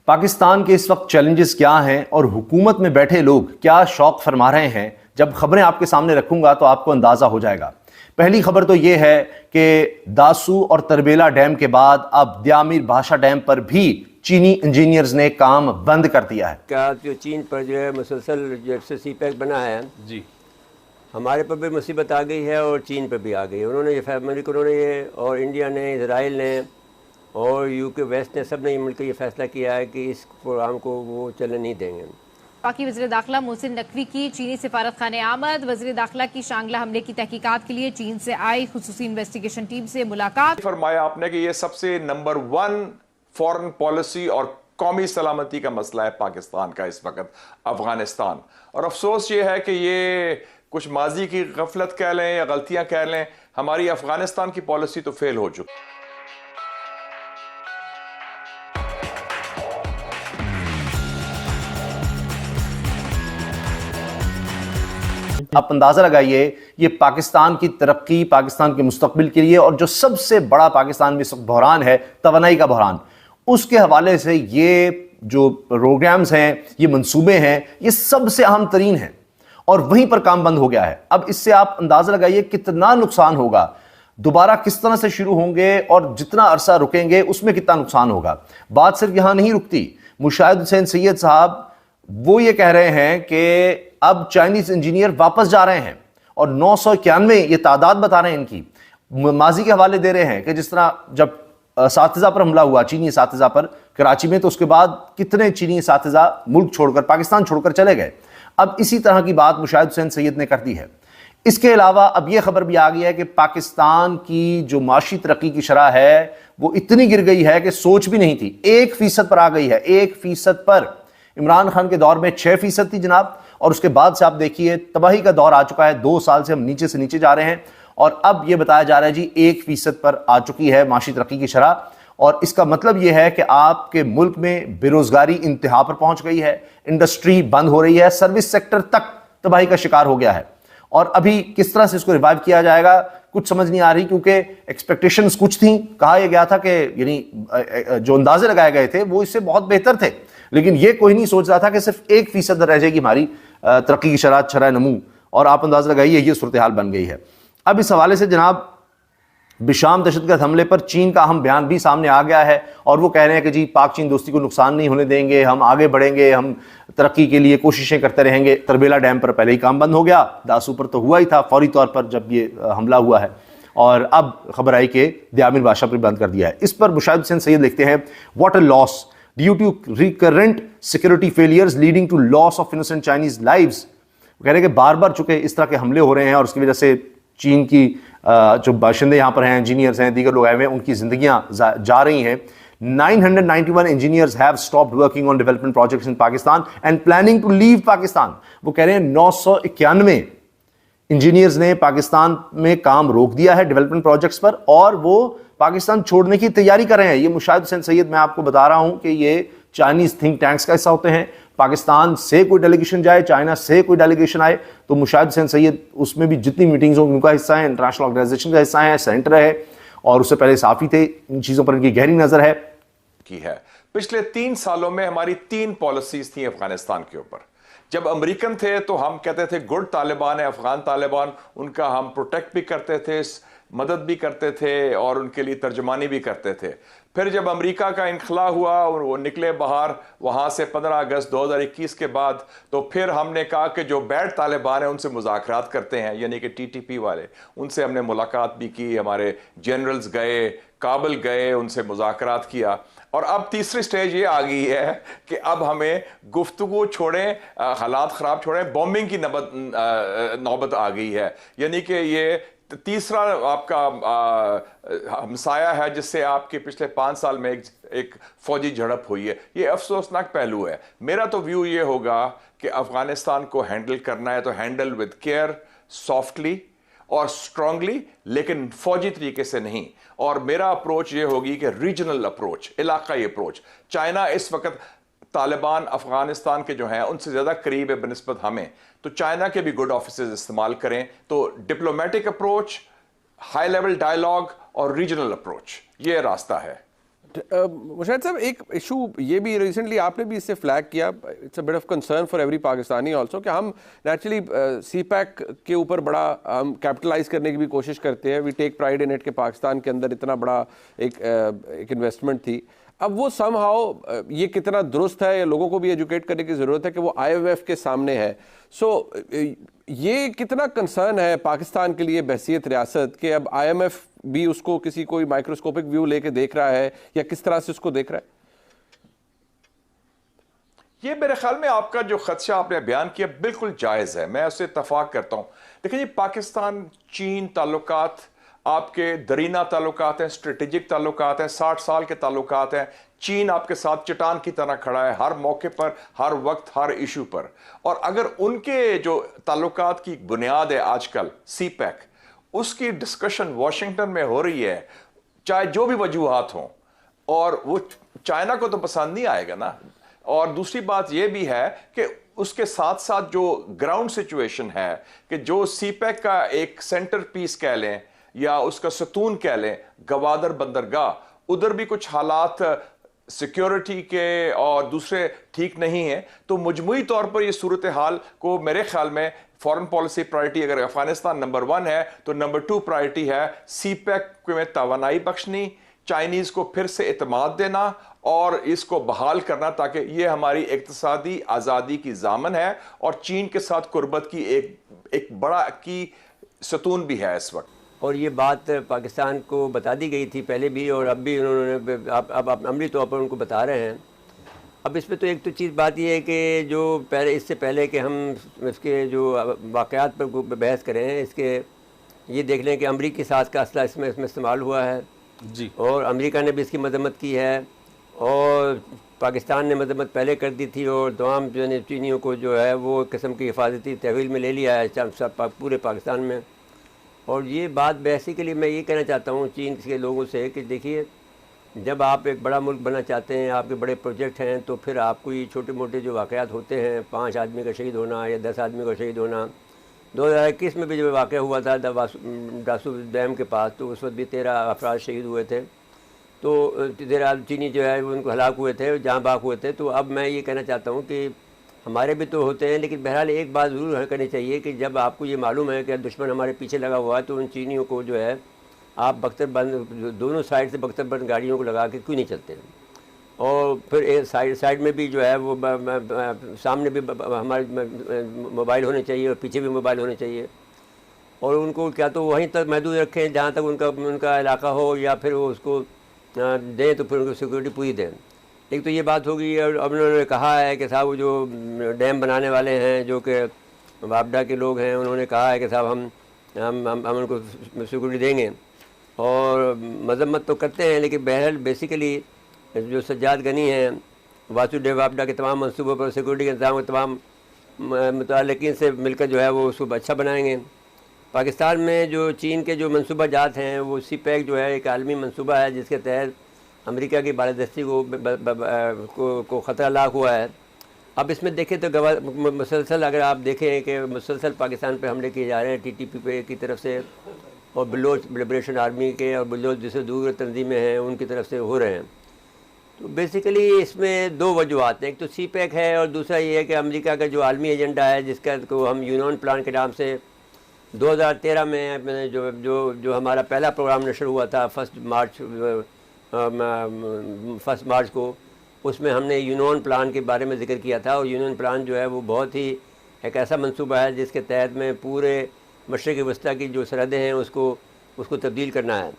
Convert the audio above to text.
پاکستان کے اس وقت چیلنجز کیا ہیں اور حکومت میں بیٹھے لوگ کیا شوق فرما رہے ہیں، جب خبریں آپ کے سامنے رکھوں گا تو آپ کو اندازہ ہو جائے گا۔ پہلی خبر تو یہ ہے کہ داسو اور تربیلا ڈیم کے بعد اب دیامیر بھاشا ڈیم پر بھی چینی انجینئرز نے کام بند کر دیا ہے۔ کیا جو چین پر جو ہے مسلسل جیسے سی پیک بنا ہے جی، ہمارے پر بھی مصیبت آ گئی ہے اور چین پہ بھی آ گئی ہے۔ انہوں نے یہ اور انڈیا نے، اسرائیل نے اور یو کے ویسٹ نے سب نے مل کے یہ فیصلہ کیا ہے کہ اس پروگرام کو وہ چلنے نہیں دیں گے۔ پاکی وزیر داخلہ محسن نقوی کی چینی سفارت خانے آمد۔ وزیر داخلہ کی شانگلہ حملے کی تحقیقات کے لیے چین سے آئی خصوصی انویسٹیگیشن ٹیم سے ملاقات۔ فرمایا آپ نے کہ یہ سب سے نمبر 1 فورن پالیسی اور قومی سلامتی کا مسئلہ ہے پاکستان کا اس وقت، افغانستان۔ اور افسوس یہ ہے کہ یہ کچھ ماضی کی غفلت کہہ لیں یا غلطیاں کہہ لیں، ہماری افغانستان کی پالیسی تو فیل ہو چکی۔ آپ اندازہ لگائیے یہ پاکستان کی ترقی، پاکستان کے مستقبل کے لیے، اور جو سب سے بڑا پاکستان میں بحران ہے توانائی کا بحران، اس کے حوالے سے یہ جو پروگرامز ہیں، یہ منصوبے ہیں، یہ سب سے اہم ترین ہیں اور وہیں پر کام بند ہو گیا ہے۔ اب اس سے آپ اندازہ لگائیے کتنا نقصان ہوگا، دوبارہ کس طرح سے شروع ہوں گے اور جتنا عرصہ رکیں گے اس میں کتنا نقصان ہوگا۔ بات صرف یہاں نہیں رکتی۔ مشاہد حسین سید صاحب وہ یہ کہہ رہے ہیں کہ اب چائنیز انجینئر واپس جا رہے ہیں اور 991 یہ تعداد بتا رہے ہیں ان کی، ماضی کے حوالے دے رہے ہیں کہ جس طرح جب اساتذہ پر حملہ ہوا، چینی اساتذہ پر کراچی میں، تو اس کے بعد کتنے چینی اساتذہ ملک چھوڑ کر، پاکستان چھوڑ کر چلے گئے۔ اب اسی طرح کی بات مشاہد حسین سید نے کر دی ہے۔ اس کے علاوہ اب یہ خبر بھی آ گئی ہے کہ پاکستان کی جو معاشی ترقی کی شرح ہے وہ اتنی گر گئی ہے کہ سوچ بھی نہیں تھی، 1% پر آ گئی ہے، 1% پر۔ عمران خان کے دور میں 6% تھی جناب، اور اس کے بعد سے آپ دیکھیے تباہی کا دور آ چکا ہے۔ 2 سال سے ہم نیچے سے نیچے جا رہے ہیں اور اب یہ بتایا جا رہا ہے جی 1% پر آ چکی ہے معاشی ترقی کی شرح۔ اور اس کا مطلب یہ ہے کہ آپ کے ملک میں بے روزگاری انتہا پر پہنچ گئی ہے، انڈسٹری بند ہو رہی ہے، سروس سیکٹر تک تباہی کا شکار ہو گیا ہے۔ اور ابھی کس طرح سے اس کو ریوائیو کیا جائے گا کچھ سمجھ نہیں آ رہی، کیونکہ ایکسپیکٹیشنز کچھ تھیں، کہا یہ گیا تھا کہ یعنی جو اندازے لگائے گئے تھے وہ اس سے بہت بہتر تھے، لیکن یہ کوئی نہیں سوچ رہا تھا کہ صرف 1% رہ جائے گی ہماری ترقی کی شرح نمو، اور آپ اندازہ لگائیے یہ صورتحال بن گئی ہے۔ اب اس حوالے سے جناب بشام دہشت گرد حملے پر چین کا اہم بیان بھی سامنے آ گیا ہے، اور وہ کہہ رہے ہیں کہ جی پاک چین دوستی کو نقصان نہیں ہونے دیں گے، ہم آگے بڑھیں گے، ہم ترقی کے لیے کوششیں کرتے رہیں گے۔ تربیلا ڈیم پر پہلے ہی کام بند ہو گیا، داسو پر تو ہوا ہی تھا فوری طور پر جب یہ حملہ ہوا ہے، اور اب خبر آئی کہ دیامیر بھاشا پر بند کر دیا ہے۔ اس پر مشاہد حسین سید لکھتے ہیں what a loss due to recurrent security failures leading to loss of innocent Chinese lives. وہ کہہ رہے ہیں کہ بار بار چونکہ اس طرح کے حملے ہو رہے ہیں اور اس کی وجہ سے چین کی جو باشندے یہاں پر ہیں، انجینئرز ہیں، دیگر لوگ آئے ہوئے ہیں، ان کی زندگیاں جا رہی ہیں۔ 991 engineers have stopped working on development projects in Pakistan and planning to leave Pakistan۔ وہ کہہ رہے ہیں 991 انجینئرز نے پاکستان میں کام روک دیا ہے ڈیولپمنٹ پروجیکٹس پر، اور وہ پاکستان چھوڑنے کی تیاری کر رہے ہیں۔ یہ مشاہد حسین سید میں آپ کو بتا رہا ہوں کہ یہ چائنیز تھنک ٹینکس کا حصہ ہوتے ہیں۔ پاکستان سے کوئی ڈیلیگیشن جائے، چائنا سے کوئی ڈیلیگیشن آئے، تو مشاہد حسین سید اس میں بھی جتنی میٹنگز ہوں ان کا حصہ ہیں، انٹرنیشنل آرگنائزیشن کا حصہ ہیں، سینٹر ہے، اور اس سے پہلے صحافی تھے۔ ان چیزوں پر ان کی گہری نظر ہے۔ پچھلے 3 سالوں میں ہماری 3 پالیسیز تھیں افغانستان کے اوپر۔ جب امریکن تھے تو ہم کہتے تھے گڈ طالبان ہے افغان طالبان، ان کا ہم پروٹیکٹ بھی کرتے تھے، مدد بھی کرتے تھے اور ان کے لیے ترجمانی بھی کرتے تھے۔ پھر جب امریکہ کا انخلا ہوا اور وہ نکلے باہر وہاں سے 15 اگست 2021 کے بعد، تو پھر ہم نے کہا کہ جو بیڈ طالبان ہیں ان سے مذاکرات کرتے ہیں، یعنی کہ TTP والے، ان سے ہم نے ملاقات بھی کی، ہمارے جنرلز گئے، کابل گئے، ان سے مذاکرات کیا۔ اور اب تیسری سٹیج یہ آ گئی ہے کہ اب ہمیں گفتگو چھوڑیں، حالات خراب چھوڑیں، بومبنگ کی نوبت آ گئی ہے۔ یعنی کہ یہ تیسرا آپ کا ہمسایہ ہے جس سے آپ کے پچھلے 5 سال میں ایک فوجی جھڑپ ہوئی ہے۔ یہ افسوسناک پہلو ہے۔ میرا تو ویو یہ ہوگا کہ افغانستان کو ہینڈل کرنا ہے تو ہینڈل ود کیئر، سافٹلی اور اسٹرانگلی، لیکن فوجی طریقے سے نہیں۔ اور میرا اپروچ یہ ہوگی کہ ریجنل اپروچ، علاقائی اپروچ۔ چائنا اس وقت طالبان افغانستان کے جو ہیں ان سے زیادہ قریب ہے بنسبت ہمیں، تو چائنا کے بھی گڈ آفیسز استعمال کریں۔ تو diplomatic approach, high level dialogue اور ریجنل اپروچ، یہ راستہ ہے۔ مشاہد صاحب ایک ایشو یہ بھی ریسنٹلی آپ نے بھی اس سے فلیگ کیا, it's a bit of concern for every Pakistani also, کہ ہم نیچرلی سی پیک کے اوپر بڑا ہم کیپٹلائز کرنے کی بھی کوشش کرتے ہیں, وی ٹیک پرائڈ ان اٹ کہ پاکستان کے اندر اتنا بڑا ایک انویسٹمنٹ تھی. اب وہ سم ہاؤ یہ کتنا درست ہے, یا لوگوں کو بھی ایجوکیٹ کرنے کی ضرورت ہے کہ وہ آئی ایم ایف کے سامنے ہے. سو یہ کتنا کنسرن ہے پاکستان کے لیے بحیثیت ریاست کہ اب آئی ایم ایف بھی اس کو کسی کوئی مائکروسکوپک ویو لے کے دیکھ رہا ہے, یا کس طرح سے اس کو دیکھ رہا ہے؟ یہ میرے خیال میں آپ کا جو خدشہ آپ نے بیان کیا بالکل جائز ہے, میں اس سے اتفاق کرتا ہوں. دیکھیں جی, پاکستان چین تعلقات آپ کے درینہ تعلقات ہیں, اسٹریٹجک تعلقات ہیں, 60 سال کے تعلقات ہیں. چین آپ کے ساتھ چٹان کی طرح کھڑا ہے ہر موقع پر, ہر وقت, ہر ایشو پر. اور اگر ان کے جو تعلقات کی بنیاد ہے آج کل سی پیک, اس کی ڈسکشن واشنگٹن میں ہو رہی ہے, چاہے جو بھی وجوہات ہوں, اور وہ چائنا کو تو پسند نہیں آئے گا نا. اور دوسری بات یہ بھی ہے کہ اس کے ساتھ ساتھ جو گراؤنڈ سچویشن ہے, کہ جو سی پیک کا ایک سینٹر پیس کہہ لیں یا اس کا ستون کہہ لیں, گوادر بندرگاہ, ادھر بھی کچھ حالات سیکیورٹی کے اور دوسرے ٹھیک نہیں ہیں. تو مجموعی طور پر یہ صورتحال کو میرے خیال میں فورن پالیسی پرائرٹی اگر افغانستان نمبر 1 ہے تو نمبر 2 پرائرٹی ہے سی پیک میں توانائی بخشنی, چائنیز کو پھر سے اعتماد دینا اور اس کو بحال کرنا, تاکہ یہ ہماری اقتصادی آزادی کی ضامن ہے اور چین کے ساتھ قربت کی ایک بڑا کی ستون بھی ہے اس وقت. اور یہ بات پاکستان کو بتا دی گئی تھی پہلے بھی, اور اب بھی انہوں نے اب عملی طور پر ان کو بتا رہے ہیں. اب اس میں تو ایک تو چیز بات یہ ہے کہ جو پہلے, اس سے پہلے کہ ہم اس کے جو واقعات پر بحث کریں, اس کے یہ دیکھ لیں کہ امریکی ساز کا اسلحہ اس میں استعمال ہوا ہے جی, اور امریکہ نے بھی اس کی مذمت کی ہے, اور پاکستان نے مذمت پہلے کر دی تھی, اور تمام چینیوں کو جو ہے وہ قسم کی حفاظتی تحویل میں لے لیا ہے پورے پاکستان میں. اور یہ بات بیسیکلی میں یہ کہنا چاہتا ہوں چین کے لوگوں سے کہ دیکھیے, جب آپ ایک بڑا ملک بننا چاہتے ہیں, آپ کے بڑے پروجیکٹ ہیں, تو پھر آپ کو یہ چھوٹے موٹے جو واقعات ہوتے ہیں, 5 آدمی کا شہید ہونا یا 10 آدمی کا شہید ہونا, 2021 میں بھی جو واقعہ ہوا تھا ڈاسو ڈیم کے پاس, تو اس وقت بھی 13 افراد شہید ہوئے تھے, تو 13 چینی جو ہے ان کو ہلاک ہوئے تھے, جہاں باغ ہوئے تھے. تو اب میں یہ کہنا چاہتا ہوں کہ ہمارے بھی تو ہوتے ہیں, لیکن بہرحال ایک بات ضرور کرنی چاہیے کہ جب آپ کو یہ معلوم ہے کہ دشمن ہمارے پیچھے لگا ہوا ہے, تو ان چینیوں کو جو ہے آپ بختر بند, دونوں سائڈ سے بختر بند گاڑیوں کو لگا کے کیوں نہیں چلتے, اور پھر سائڈ میں بھی جو ہے وہ سامنے بھی ہمارے موبائل ہونے چاہیے اور پیچھے بھی موبائل ہونے چاہیے, اور ان کو کیا تو وہیں تک محدود رکھیں جہاں تک ان کا علاقہ ہو, یا پھر وہ اس کو دیں تو پھر ان کو سیکورٹی پوری دیں. ایک تو یہ بات ہوگی. اور اب انہوں نے کہا ہے کہ صاحب وہ جو ڈیم بنانے والے ہیں جو کہ وابڈا کے لوگ ہیں, انہوں نے کہا ہے کہ صاحب ہم ان کو سیکورٹی دیں گے, اور مذمت تو کرتے ہیں, لیکن بہرحال بیسیکلی جو سجاد غنی ہیں واسو ڈیو وابڈا کے تمام منصوبوں پر سیکورٹی کے انتظام کے تمام متعلقین سے مل کر جو ہے وہ اس کو اچھا بنائیں گے. پاکستان میں جو چین کے جو منصوبہ جات ہیں, وہ سی پیک جو ہے ایک عالمی منصوبہ ہے جس کے تحت امریکہ کی بالادستی کو خطرہ لاحق ہوا ہے. اب اس میں دیکھیں تو مسلسل اگر آپ دیکھیں کہ مسلسل پاکستان پہ حملے کیے جا رہے ہیں ٹی ٹی پی کی طرف سے, اور بلوچ لبریشن آرمی کے اور بلوچ جسے دوسرے تنظیمیں ہیں ان کی طرف سے ہو رہے ہیں. تو بیسیکلی اس میں 2 وجوہات ہیں, ایک تو سی پیک ہے, اور دوسرا یہ ہے کہ امریکہ کا جو عالمی ایجنڈا ہے جس کا کو ہم یونین پلان کے نام سے 2013 میں جو ہمارا پہلا پروگرام نشر ہوا تھا 1 مارچ کو, اس میں ہم نے یونین پلان کے بارے میں ذکر کیا تھا. اور یونین پلان جو ہے وہ بہت ہی ایک ایسا منصوبہ ہے جس کے تحت میں پورے مشرق وسطیٰ کی جو سرحدیں ہیں اس کو تبدیل کرنا ہے.